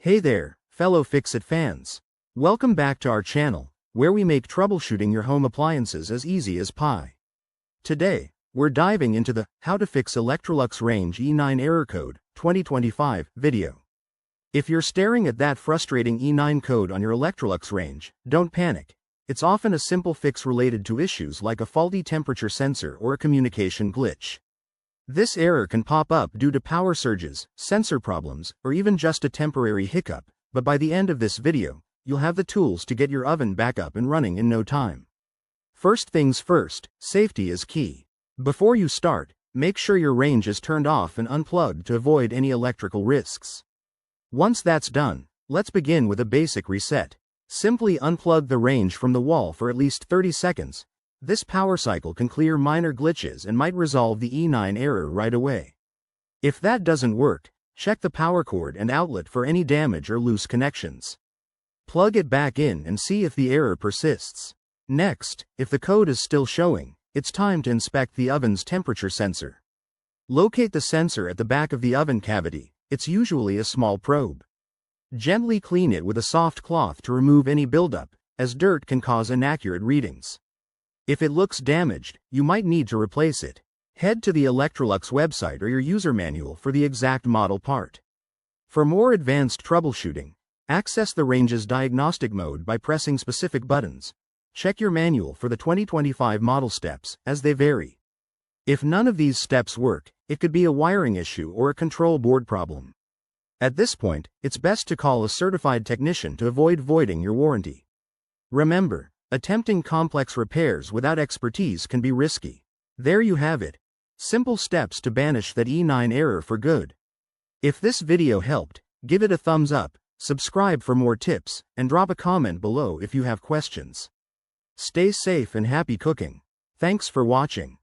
Hey there, fellow Fix-It fans. Welcome back to our channel, where we make troubleshooting your home appliances as easy as pie. Today, we're diving into the How to Fix Electrolux Range E9 Error Code 2025 video. If you're staring at that frustrating E9 code on your Electrolux range, don't panic. It's often a simple fix related to issues like a faulty temperature sensor or a communication glitch. This error can pop up due to power surges, sensor problems, or even just a temporary hiccup, but by the end of this video, you'll have the tools to get your oven back up and running in no time. First things first, safety is key. Before you start, make sure your range is turned off and unplugged to avoid any electrical risks. Once that's done, let's begin with a basic reset. Simply unplug the range from the wall for at least 30 seconds. This power cycle can clear minor glitches and might resolve the E9 error right away. If that doesn't work, check the power cord and outlet for any damage or loose connections. Plug it back in and see if the error persists. Next, if the code is still showing, it's time to inspect the oven's temperature sensor. Locate the sensor at the back of the oven cavity. It's usually a small probe. Gently clean it with a soft cloth to remove any buildup, as dirt can cause inaccurate readings. If it looks damaged, you might need to replace it. Head to the Electrolux website or your user manual for the exact model part. For more advanced troubleshooting, access the range's diagnostic mode by pressing specific buttons. Check your manual for the 2025 model steps, as they vary. If none of these steps work, it could be a wiring issue or a control board problem. At this point, it's best to call a certified technician to avoid voiding your warranty. Remember, attempting complex repairs without expertise can be risky. There you have it. Simple steps to banish that E9 error for good. If this video helped, give it a thumbs up, subscribe for more tips, and drop a comment below if you have questions. Stay safe and happy cooking. Thanks for watching.